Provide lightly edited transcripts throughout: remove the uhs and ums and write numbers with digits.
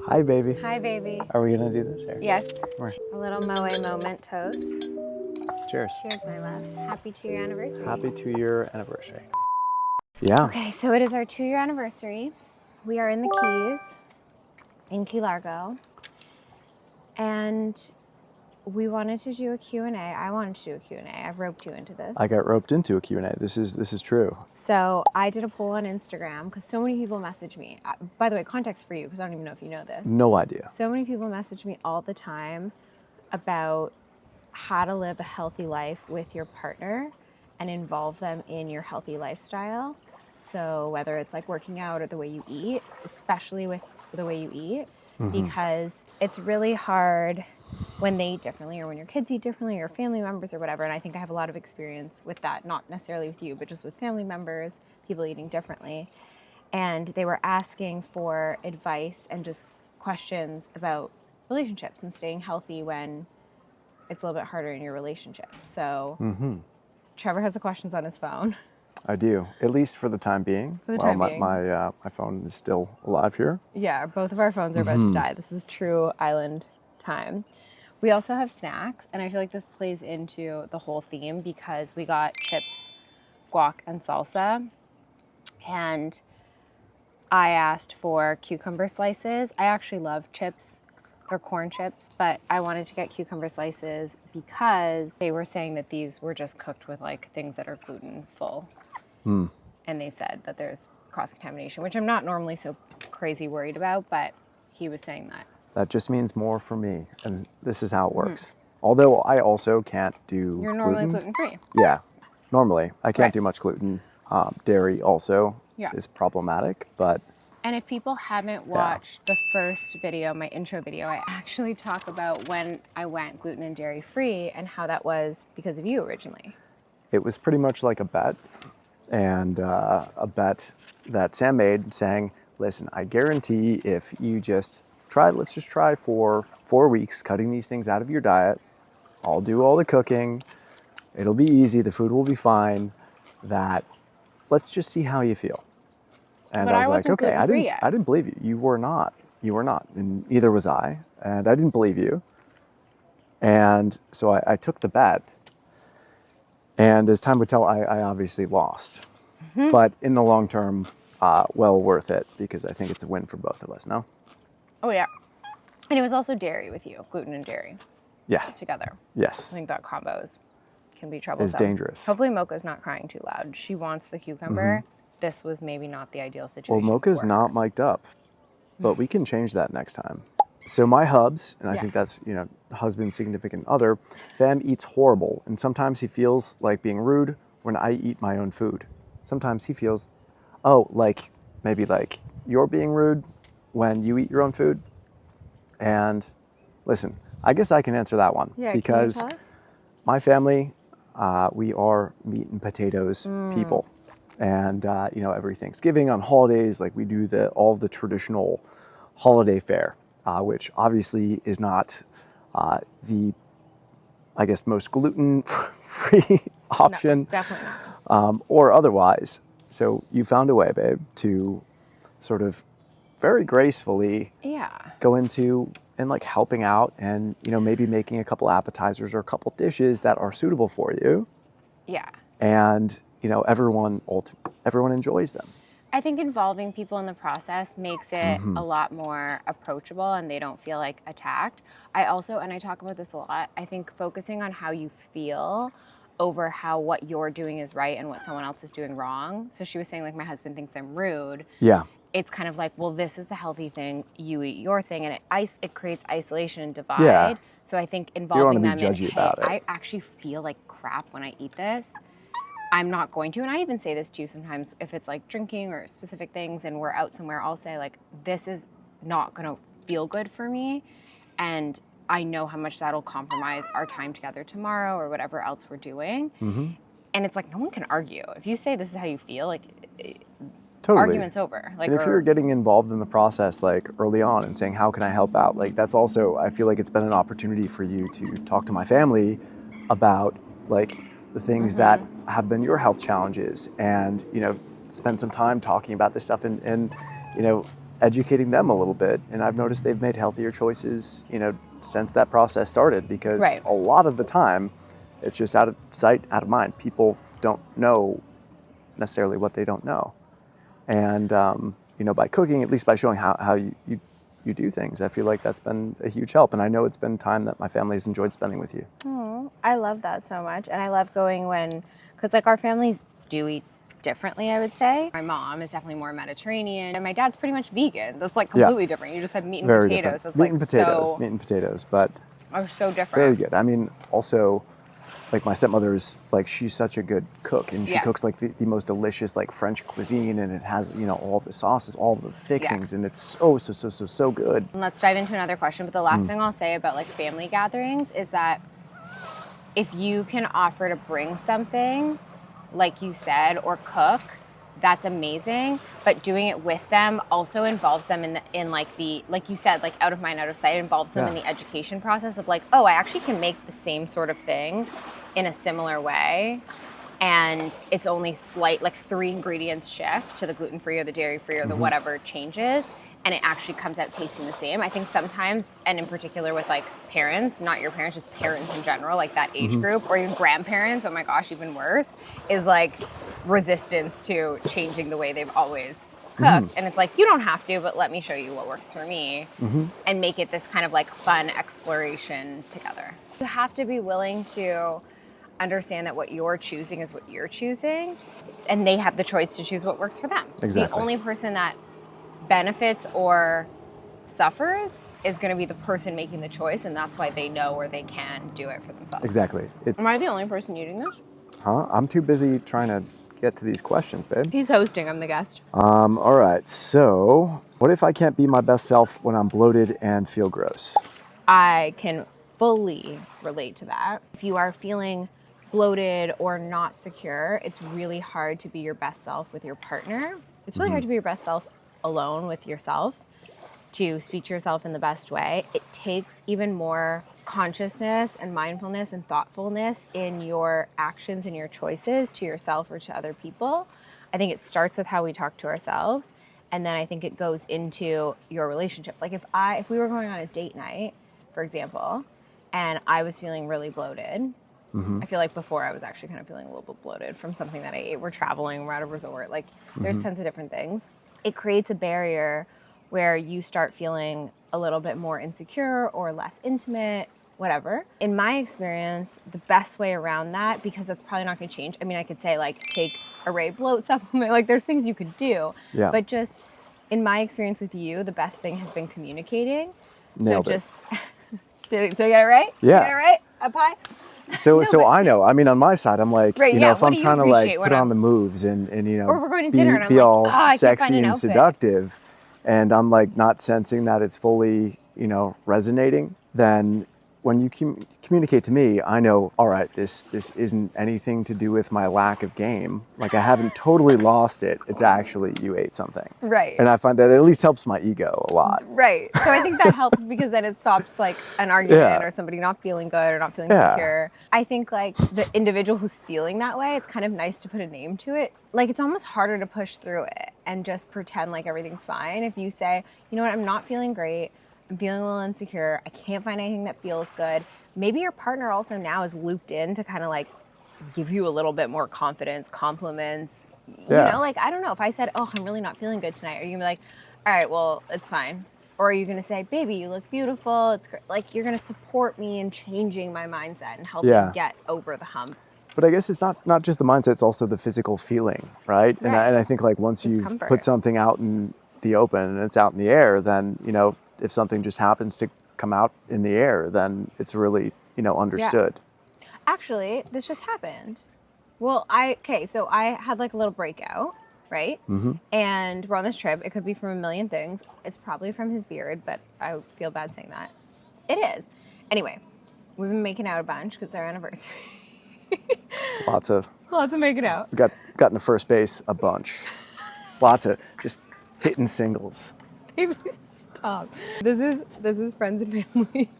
Hi, baby. Hi, baby. Are we gonna do this here? Yes. Where? A little Moe moment toast. Cheers. Cheers, my love. Happy 2-year anniversary. Happy 2-year anniversary. Yeah. Okay, so it is our 2-year anniversary. We are in the Keys, in Key Largo, and we wanted to do a Q&A. I wanted to do a Q&A. I've roped you into this. I got roped into a Q&A. This is true. So I did a poll on Instagram because so many people message me. By the way, context for you, because I don't even know if you know this. No idea. So many people message me all the time about how to live a healthy life with your partner and involve them in your healthy lifestyle. So whether it's like working out or the way you eat, especially with the way you eat, because it's really hard when they eat differently or when your kids eat differently or family members or whatever. And I think I have a lot of experience with that, not necessarily with you, but just with family members, people eating differently. And they were asking for advice and just questions about relationships and staying healthy when it's a little bit harder in your relationship. So Trevor has the questions on his phone. I do, at least for the time being. For the time being. My phone is still alive here. Yeah, both of our phones are about to die. This is true island time. We also have snacks, and I feel like this plays into the whole theme because we got chips, guac, and salsa, and I asked for cucumber slices. I actually love chips. They're corn chips, but I wanted to get cucumber slices because they were saying that these were just cooked with like things that are gluten full. And they said that there's cross-contamination, which I'm not normally so crazy worried about, but he was saying that. That just means more for me, and this is how it works. Although I also can't do You're normally gluten-free. Yeah, normally. I can't Right. do much gluten. Dairy also Yeah. is problematic, but And if people haven't watched the first video, my intro video, I actually talk about when I went gluten and dairy free and how that was because of you originally. it was pretty much like a bet, and a bet that Sam made saying, listen, I guarantee if you just try, let's just try for 4 weeks, cutting these things out of your diet. I'll do all the cooking. It'll be easy. The food will be fine. That let's just see how you feel. And But I was I like, wasn't okay, gluten-free yet. I didn't believe you. You were not, and neither was I. And I didn't believe you. And so I took the bet. And as time would tell, I obviously lost. But in the long term, well worth it because I think it's a win for both of us, no? Oh yeah. And it was also dairy with you, gluten and dairy Yeah. together. Yes. I think that combos can be troublesome. It's dangerous. Hopefully Mocha's not crying too loud. She wants the cucumber. This was maybe not the ideal situation. Well, Mocha's for not her. mic'd up, but we can change that next time. So my hubs, and I Yeah. think that's, husband, significant other, Fam eats horrible. And sometimes he feels like being rude when I eat my own food. Sometimes he feels, maybe you're being rude when you eat your own food. And listen, I guess I can answer that one Yeah, because can you tell us? my family, we are meat and potatoes people. And, every Thanksgiving on holidays, like we do all the traditional holiday fare, which obviously is not the, I guess, most gluten-free option. No, definitely not. Or otherwise. So you found a way, babe, to sort of very gracefully Yeah. go into and helping out and, maybe making a couple appetizers or a couple dishes that are suitable for you. Yeah. And, everyone enjoys them. I think involving people in the process makes it a lot more approachable and they don't feel like attacked. I also, and I talk about this a lot, I think focusing on how you feel over what you're doing is right and what someone else is doing wrong. So she was saying my husband thinks I'm rude. Yeah. It's kind of well, this is the healthy thing, you eat your thing, and it creates isolation and divide. Yeah. So I think You involving don't wanna them be in, judgy about it. I actually feel like crap when I eat this. I'm not going to, and I even say this to you sometimes if it's drinking or specific things and we're out somewhere, I'll say this is not gonna feel good for me, and I know how much that'll compromise our time together tomorrow or whatever else we're doing. And it's no one can argue. If you say this is how you feel, Totally. argument's over. And if you're getting involved in the process early on and saying, how can I help out? That's also, I feel like it's been an opportunity for you to talk to my family about the things that have been your health challenges and, spend some time talking about this stuff and educating them a little bit, and I've noticed they've made healthier choices, since that process started, because Right. a lot of the time it's just out of sight, out of mind. People don't know necessarily what they don't know. And, by cooking, at least by showing how you do things, I feel like that's been a huge help. And I know it's been time that my family has enjoyed spending with you. Oh, I love that so much. And I love going because like our families do eat differently, I would say. My mom is definitely more Mediterranean, and my dad's pretty much vegan. That's like completely different. You just have meat and Very potatoes. different. That's Meat like and potatoes, so, meat and potatoes, but are so different. very good. I mean, also, like my stepmother is like, she's such a good cook, and she Yes. cooks like the most delicious like French cuisine, and it has, all the sauces, all the fixings, and it's so good. And let's dive into another question. But the last thing I'll say about like family gatherings is that if you can offer to bring something, like you said, or cook, that's amazing. But doing it with them also involves them like you said, like out of mind, out of sight, involves them in the education process of like, oh, I actually can make the same sort of thing in a similar way. And it's only slight, like 3 ingredients shift to the gluten-free or the dairy-free or the whatever changes, and it actually comes out tasting the same. I think sometimes, and in particular with like parents, not your parents, just parents in general, like that age group, or even grandparents, oh my gosh, even worse, is like resistance to changing the way they've always cooked. And it's like, you don't have to, but let me show you what works for me, and make it this kind of like fun exploration together. You have to be willing to understand that what you're choosing is what you're choosing, and they have the choice to choose what works for them. Exactly. The only person that benefits or suffers is going to be the person making the choice, and that's why they know or they can do it for themselves. Exactly. Am I the only person eating this? Huh? I'm too busy trying to get to these questions, babe. He's hosting, I'm the guest. All right. So, what if I can't be my best self when I'm bloated and feel gross? I can fully relate to that. If you are feeling bloated or not secure, it's really hard to be your best self with your partner. It's really hard to be your best self alone with yourself, to speak to yourself in the best way. It takes even more consciousness and mindfulness and thoughtfulness in your actions and your choices to yourself or to other people. I think it starts with how we talk to ourselves, and then I think it goes into your relationship. Like if we were going on a date night, for example, and I was feeling really bloated, I feel like before I was actually kind of feeling a little bit bloated from something that I ate. We're traveling, we're at a resort, like there's tons of different things. It creates a barrier where you start feeling a little bit more insecure or less intimate, whatever. In my experience, the best way around that, because that's probably not going to change. I mean, I could say like take Array bloat supplement, like there's things you could do, but just in my experience with you, the best thing has been communicating. Nailed so it. just did I get it right? Yeah. Did I get it right? Up high? So I know. I mean, on my side, I'm like, Right, if what I'm do you trying to like appreciate when put on I'm- the moves and Or we're going to dinner and I'm be like, all "Oh, I can't find sexy an and outfit." seductive, and I'm like not sensing that it's fully, resonating, then when you communicate to me, I know, all right, this isn't anything to do with my lack of game. Like I haven't totally lost it. It's actually you ate something. Right. And I find that at least helps my ego a lot. Right. So I think that helps because then it stops like an argument or somebody not feeling good or not feeling secure. I think like the individual who's feeling that way, it's kind of nice to put a name to it. Like it's almost harder to push through it and just pretend like everything's fine. If you say, you know what, I'm not feeling great. I'm feeling a little insecure. I can't find anything that feels good. Maybe your partner also now is looped in to kind of like give you a little bit more confidence, compliments. You know, like, I don't know. If I said, oh, I'm really not feeling good tonight, are you going to be like, all right, well, it's fine? Or are you going to say, baby, you look beautiful. It's great. Like, you're going to support me in changing my mindset and help me get over the hump. But I guess it's not just the mindset, it's also the physical feeling, right? And I think like once you've put something out in the open and it's out in the air, then, if something just happens to come out in the air, then it's really, understood. Yeah. Actually, this just happened. Well, so I had like a little breakout, right? And we're on this trip. It could be from a million things. It's probably from his beard, but I feel bad saying that. It is. Anyway, we've been making out a bunch because it's our anniversary. Lots of making out. Got into first base a bunch. Lots of just hitting singles. Baby, stop. This is friends and family.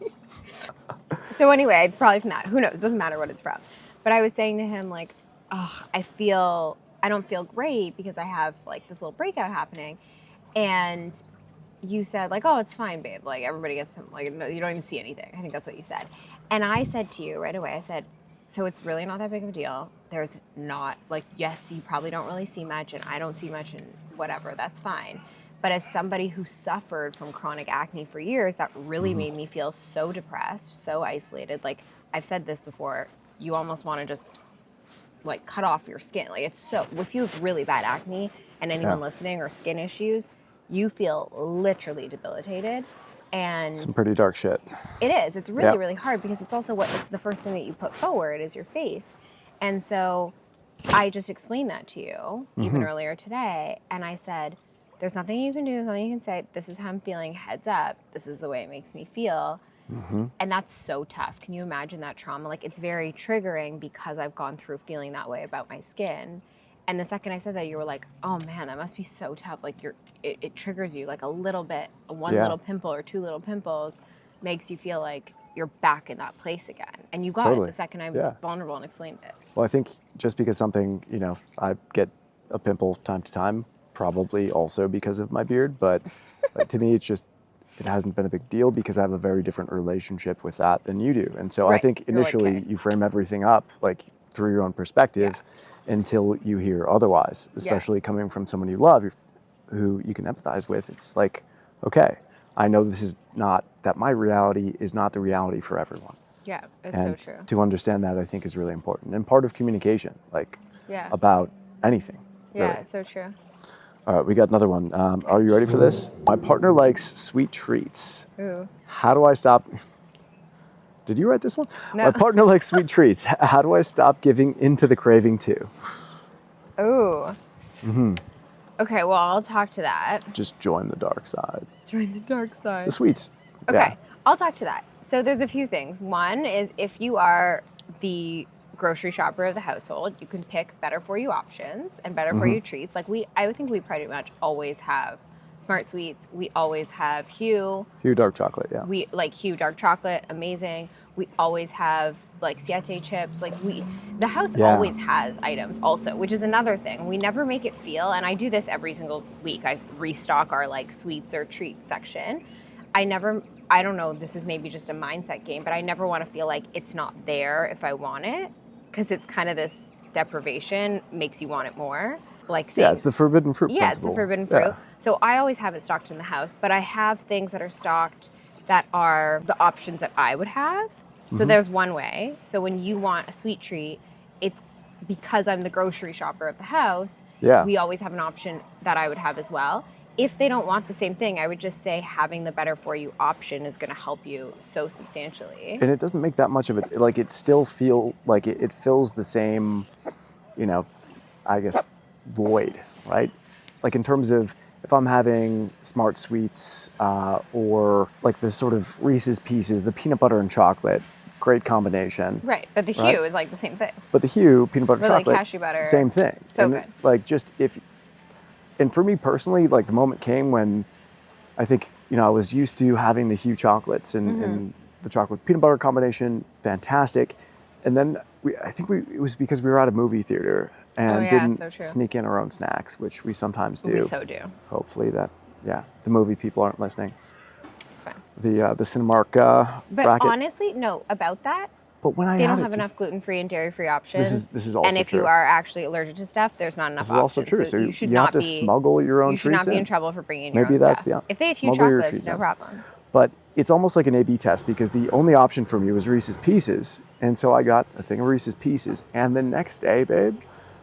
So anyway, it's probably from that. Who knows? Doesn't matter what it's from. But I was saying to him like, oh, I don't feel great because I have like this little breakout happening. And you said like, oh, it's fine, babe. Like everybody gets pimples. Like no, you don't even see anything. I think that's what you said. And I said to you right away, I said, so it's really not that big of a deal. There's not like, yes, you probably don't really see much and I don't see much and whatever, that's fine. But as somebody who suffered from chronic acne for years, that really made me feel so depressed, so isolated. Like I've said this before, you almost want to just like cut off your skin. Like it's so, if you have really bad acne and anyone listening or skin issues, you feel literally debilitated. And Some pretty dark shit. it is. It's really, really hard because it's also it's the first thing that you put forward is your face. And so I just explained that to you even earlier today. And I said, there's nothing you can do. There's nothing you can say. This is how I'm feeling. Heads up. This is the way it makes me feel. And that's so tough. Can you imagine that trauma? Like it's very triggering because I've gone through feeling that way about my skin. And the second I said that, you were like, oh man, that must be so tough. Like it triggers you like a little bit, one little pimple or two little pimples makes you feel like you're back in that place again. And you got it the second I was vulnerable and explained it. Well, I think just because something, you know, I get a pimple time to time, probably also because of my beard, but to me, it's just, it hasn't been a big deal because I have a very different relationship with that than you do. And so I think initially you frame everything up like through your own perspective until you hear otherwise, especially coming from someone you love who you can empathize with. It's like, okay, I know this is not, that my reality is not the reality for everyone. Yeah, it's and so true. To understand that, I think is really important and part of communication, like about anything. Yeah, really. it's so true. All right, we got another one. Are you ready for this? My partner likes sweet treats. Ooh. How do I stop? Did you write this one? No. My partner likes sweet treats. How do I stop giving into the craving too? Ooh. Okay, well, I'll talk to that. Just join the dark side. Join the dark side. The sweets. Okay, I'll talk to that. So there's a few things. One is if you are the grocery shopper of the household, you can pick better for you options and better for you treats. Like I would think we pretty much always have Smart Sweets. We always have Hue. Hue dark chocolate, yeah. We like Hue dark chocolate, amazing. We always have like Siete chips. Like the house always has items also, which is another thing. We never make it feel, and I do this every single week. I restock our like sweets or treats section. I don't know, this is maybe just a mindset game, but I never want to feel like it's not there if I want it, because it's kind of this deprivation makes you want it more. Like it's the forbidden fruit principle. Yeah, it's the forbidden fruit. So I always have it stocked in the house, but I have things that are stocked that are the options that I would have. So there's one way. So when you want a sweet treat, it's because I'm the grocery shopper of the house, we always have an option that I would have as well. If they don't want the same thing, I would just say having the better for you option is going to help you so substantially. And it doesn't make that much of it. Like it still feel like it fills the same, you know, I guess, void, right? Like in terms of if I'm having Smart Sweets or like the sort of Reese's Pieces, the peanut butter and chocolate, great combination. Right, but the Hue is like the same thing. But the Hue, peanut butter, chocolate, like cashew butter, same thing. So and good. Like just and for me personally, like the moment came when I think, you know, I was used to having the Hue chocolates and the chocolate peanut butter combination, fantastic. And then it was because we were at a movie theater and didn't sneak in our own snacks, which we sometimes do. We so do. Hopefully the movie people aren't listening. Fine. The Cinemark But bracket. honestly, no, about that, but when they don't have enough gluten-free and dairy-free options. This is also and if true. you are actually allergic to stuff, there's not enough options. This is also true. So you should you not have to smuggle your own treats in. You should not be in trouble for bringing your Maybe own that's stuff. If they have Hue smuggle your chocolates, treats no in. problem. But it's almost like an A/B test because the only option for me was Reese's Pieces. And so I got a thing of Reese's Pieces. And the next day, babe,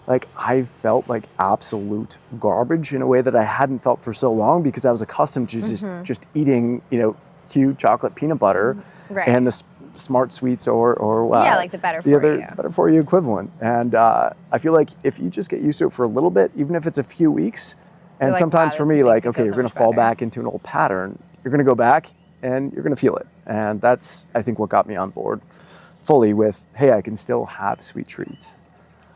like I felt like absolute garbage in a way that I hadn't felt for so long because I was accustomed to just eating, you know, Hue chocolate peanut butter and the Smart Sweets or like the better for you. The better for you equivalent. And I feel like if you just get used to it for a little bit, even if it's a few weeks, and like, sometimes wow, for me, like, okay, you're going to fall back into an old pattern. You're going to go back and you're going to feel it. And that's, I think, what got me on board fully with, hey, I can still have sweet treats,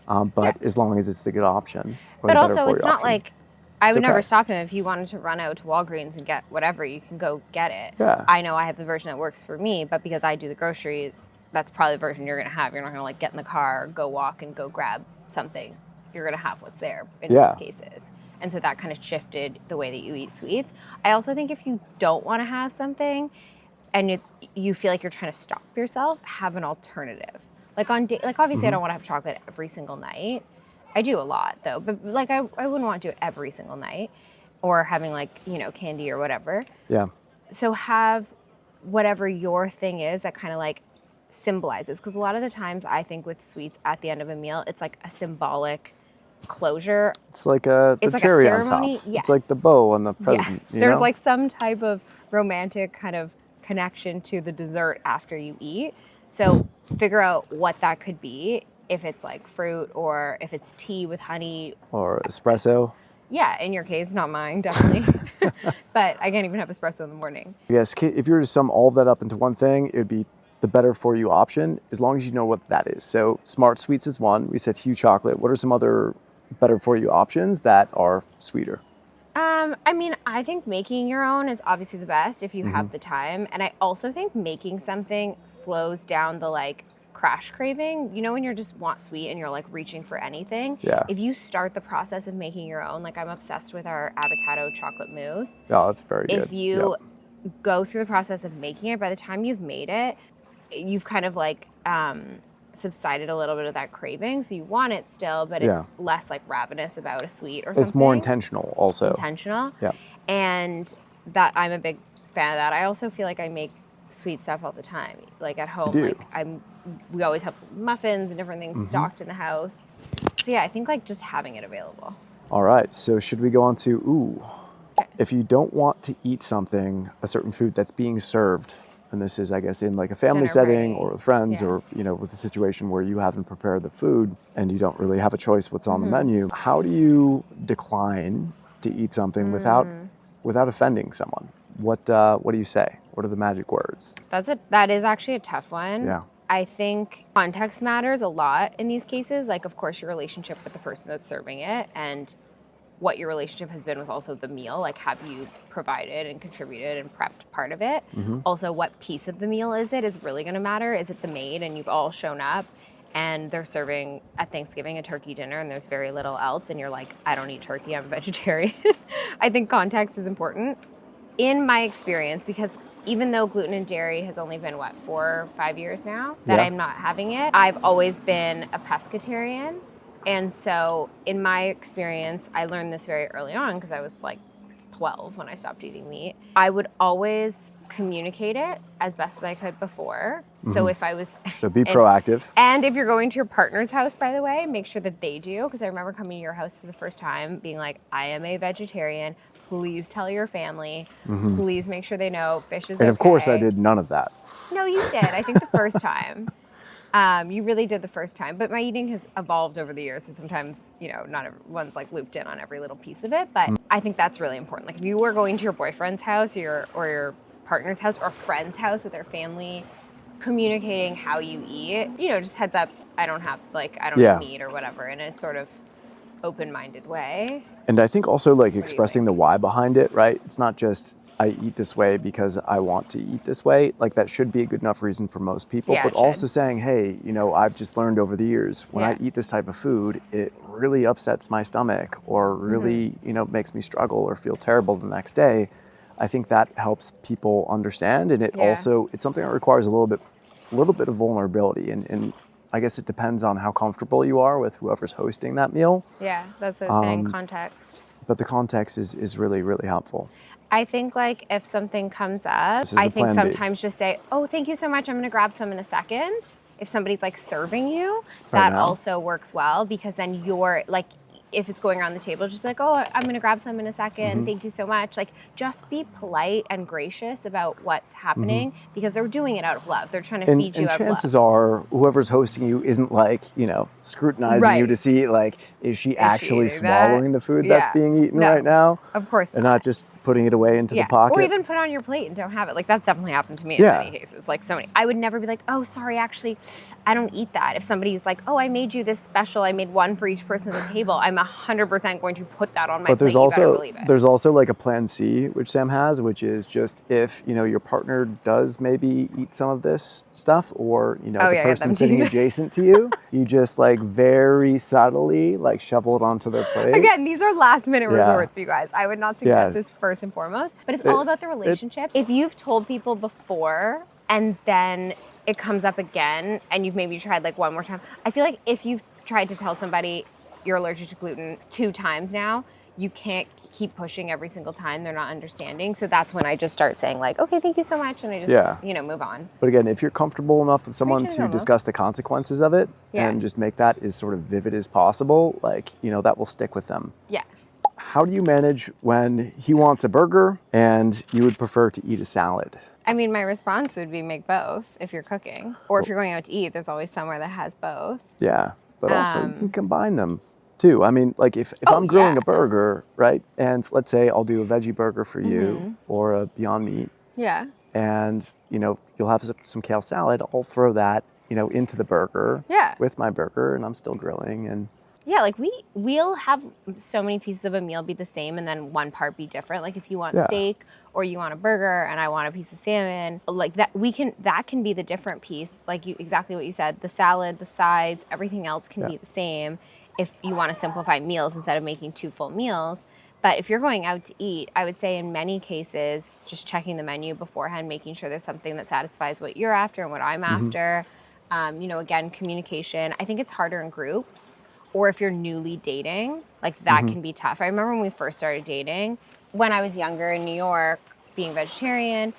but as long as it's the good option. Or but the better also, for it's you not option. like, I would okay. never stop him if you wanted to run out to Walgreens and get whatever, you can go get it. Yeah. I know I have the version that works for me, but because I do the groceries, that's probably the version you're going to have. You're not going to like get in the car, go walk and go grab something. You're going to have what's there in most cases. And so that kind of shifted the way that you eat sweets. I also think if you don't want to have something and you feel like you're trying to stop yourself, have an alternative. Like like obviously I don't want to have chocolate every single night. I do a lot though, but like I wouldn't want to do it every single night, or having like, you know, candy or whatever. Yeah. So have whatever your thing is that kind of like symbolizes, because a lot of the times I think with sweets at the end of a meal, it's like a symbolic closure. It's like the It's like cherry a on top. ceremony. Yes. It's like the bow on the present. Yes. You There's know? like some type of romantic kind of connection to the dessert after you eat. So figure out what that could be. If it's like fruit, or if it's tea with honey. Or espresso. Yeah, in your case, not mine, definitely. But I can't even have espresso in the morning. Yes, if you were to sum all that up into one thing, it would be the better for you option, as long as you know what that is. So smart sweets is one. We said Hue chocolate. What are some other better for you options that are sweeter? I mean, I think making your own is obviously the best if you have the time. And I also think making something slows down the like crash craving. You know, when you just want sweet and you're like reaching for anything. Yeah. If you start the process of making your own, like I'm obsessed with our avocado chocolate mousse. Oh, that's very good. If you go through the process of making it, by the time you've made it, you've kind of like subsided a little bit of that craving. So you want it still, but it's less like ravenous about a sweet or something. It's more intentional also. Intentional. Yeah. And that I'm a big fan of that. I also feel like I make sweet stuff all the time. Like at home, like we always have muffins and different things stocked in the house. So yeah, I think like just having it available. All right. So should we go on to, if you don't want to eat something, a certain food that's being served, and this is, I guess, in like a family Dinner setting party. or with friends or, you know, with a situation where you haven't prepared the food and you don't really have a choice what's on the menu, how do you decline to eat something without offending someone? What do you say? What are the magic words? That is actually a tough one. Yeah. I think context matters a lot in these cases. Like, of course, your relationship with the person that's serving it, and what your relationship has been with also the meal. Like, have you provided and contributed and prepped part of it? Also, what piece of the meal is really going to matter. Is it the maid and you've all shown up and they're serving at Thanksgiving a turkey dinner and there's very little else and you're like, I don't eat turkey, I'm a vegetarian. I think context is important. In my experience, because even though gluten and dairy has only been, 4 or 5 years now that I'm not having it, I've always been a pescatarian. And so in my experience, I learned this very early on because I was like 12 when I stopped eating meat. I would always communicate it as best as I could before. So if I was... So be proactive. And if you're going to your partner's house, by the way, make sure that they do. Because I remember coming to your house for the first time being like, I am a vegetarian. Please tell your family. Please make sure they know fish is And of course I did none of that. No, you did. I think the first time. You really did the first time, but my eating has evolved over the years. So sometimes, you know, not everyone's like looped in on every little piece of it, but I think that's really important. Like if you were going to your boyfriend's house or your partner's house or friend's house with their family, communicating how you eat, you know, just heads up, I don't eat meat or whatever, in a sort of open-minded way. And I think also like expressing the why behind it, right? It's not just I eat this way because I want to eat this way. Like that should be a good enough reason for most people, but also saying, hey, you know, I've just learned over the years when I eat this type of food, it really upsets my stomach or really, you know, makes me struggle or feel terrible the next day. I think that helps people understand. And it also, it's something that requires a little bit of vulnerability. And I guess it depends on how comfortable you are with whoever's hosting that meal. Yeah, that's what I was saying, context. But the context is really, really helpful. I think like if something comes up, I think sometimes just say, oh, thank you so much. I'm going to grab some in a second. If somebody's like serving you, that also works well, because then you're like, if it's going around the table, just be like, oh, I'm going to grab some in a second. Thank you so much. Like just be polite and gracious about what's happening because they're doing it out of love. They're trying to feed you out of love. And chances are whoever's hosting you isn't like, you know, scrutinizing you to see like, is she actually swallowing the food that's being eaten right now? Of course not. And not just putting it away into the pocket. Or even put it on your plate and don't have it. Like that's definitely happened to me in many cases. Like so many. I would never be like, oh, sorry, actually, I don't eat that. If somebody's like, oh, I made you this special, I made one for each person at the table, I'm 100% going to put that on my But plate. You better believe it. there's also like a plan C, which Sam has, which is just if, you know, your partner does maybe eat some of this stuff, or, you know, the person sitting adjacent to you, you just like very subtly like shovel it onto their plate. Again, these are last minute resorts, you guys. I would not suggest this first and foremost, but it's all about the relationship. If you've told people before and then it comes up again and you've maybe tried like one more time, I feel like if you've tried to tell somebody you're allergic to gluten 2 times now, you can't keep pushing every single time. They're not understanding. So that's when I just start saying like, okay, thank you so much. And I just, you know, move on. But again, if you're comfortable enough with someone to discuss the consequences of it and just make that as sort of vivid as possible, like, you know, that will stick with them. Yeah. How do you manage when he wants a burger and you would prefer to eat a salad? I mean, my response would be make both if you're cooking. Or if you're going out to eat, there's always somewhere that has both. Yeah, but also you can combine them too. I mean, like if I'm grilling a burger, right? And let's say I'll do a veggie burger for you or a Beyond Meat. Yeah. And, you know, you'll have some kale salad. I'll throw that, you know, into the burger with my burger and I'm still grilling. And yeah, like we'll have so many pieces of a meal be the same and then one part be different. Like if you want steak or you want a burger and I want a piece of salmon, like that can be the different piece. Like exactly what you said, the salad, the sides, everything else can be the same if you want to simplify meals instead of making 2 full meals. But if you're going out to eat, I would say in many cases, just checking the menu beforehand, making sure there's something that satisfies what you're after and what I'm after. You know, again, communication. I think it's harder in groups. Or if you're newly dating, like that can be tough. I remember when we first started dating, when I was younger in New York, being vegetarian,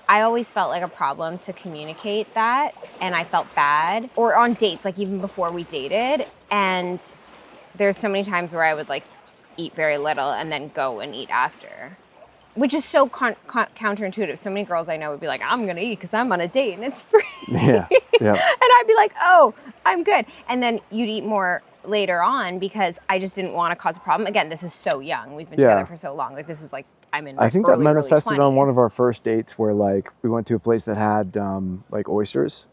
I always felt like a problem to communicate that, and I felt bad. Or on dates, like even before we dated, and there's so many times where I would like eat very little and then go and eat after, which is so counterintuitive. So many girls I know would be like, I'm gonna eat because I'm on a date and it's free. And I'd be like, oh, I'm good. And then you'd eat more later on because I just didn't want to cause a problem. Again, this is so young. We've been together for so long. Like this is like, I'm in my I think early, that manifested on one early 20s. of our first dates where like we went to a place that had like oysters.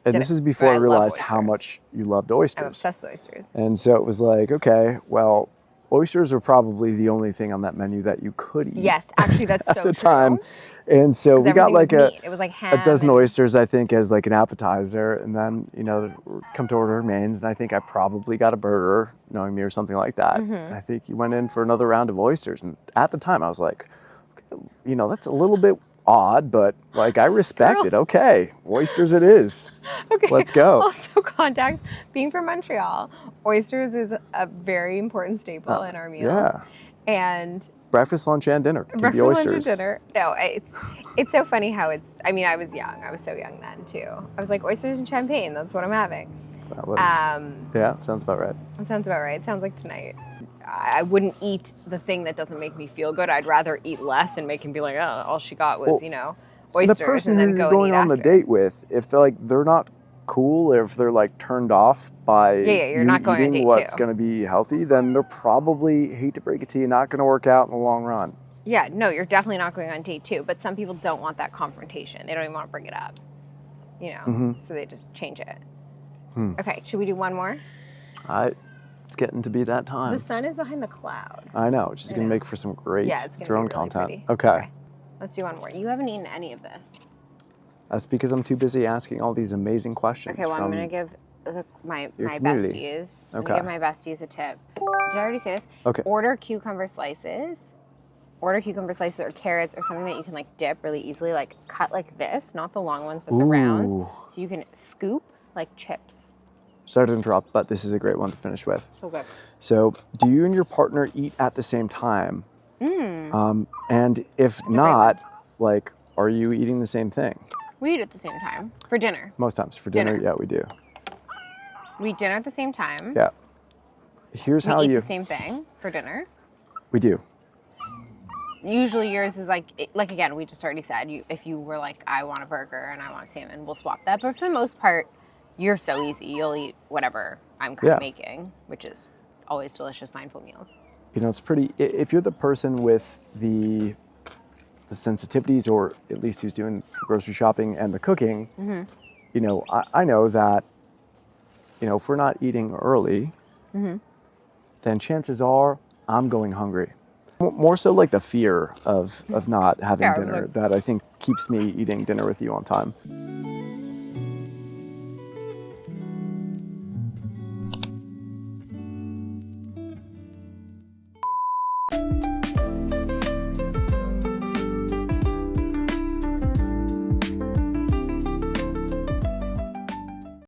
And this is before I realized how much you loved oysters. I'm obsessed with oysters. And so it was like, okay, well, oysters are probably the only thing on that menu that you could eat. Yes, actually, that's so true. At the time. And so we got like it was like a dozen oysters, I think, as like an appetizer. And then, you know, come to order mains. And I think I probably got a burger, knowing me, or something like that. And I think you went in for another round of oysters. And at the time I was like, okay, you know, that's a little bit odd, but like I respect it. Okay, oysters it is. Okay, let's go. Also, context, being from Montreal, oysters is a very important staple in our meals. Yeah. And breakfast, lunch, and dinner can be oysters. Lunch, and dinner. No, it's so funny how it's. I mean, I was young. I was so young then too. I was like, oysters and champagne. That's what I'm having. That was, yeah, sounds about right. It sounds about right. It sounds like tonight. I wouldn't eat the thing that doesn't make me feel good. I'd rather eat less and make him be like, oh, all she got was, you know, oysters. The person and then you're going on the date with, if they're not cool, or if they're like turned off by you're not going eating what's going to be healthy, then they're probably, hate to break it to you, not going to work out in the long run. Yeah, no, you're definitely not going on date 2. But some people don't want that confrontation. They don't even want to bring it up, you know, so they just change it. Okay, should we do one more? It's getting to be that time. The sun is behind the cloud. I know, which is going to make for some great drone content. Pretty. Okay. Let's do one more. You haven't eaten any of this. That's because I'm too busy asking all these amazing questions. Okay, well, I'm going to give my besties. I'm going to give my besties a tip. Did I already say this? Okay. Order cucumber slices. Order cucumber slices or carrots or something that you can like dip really easily. Like cut like this, not the long ones, but the rounds. So you can scoop like chips. Sorry to interrupt, but this is a great one to finish with. Okay. So, do you and your partner eat at the same time? And if not, like, are you eating the same thing? We eat at the same time for dinner. Most times for dinner, yeah, we do. We eat dinner at the same time. Yeah. Here's how we eat the same thing for dinner. We do. Usually yours is like again, we just already said, if you were like, I want a burger and I want salmon, we'll swap that. But for the most part, you're so easy. You'll eat whatever I'm making, which is always delicious, mindful meals. You know, it's pretty, if you're the person with the sensitivities, or at least who's doing the grocery shopping and the cooking, you know, I know that, you know, if we're not eating early, then chances are I'm going hungry. More so like the fear of not having Yeah, dinner like- that I think keeps me eating dinner with you on time.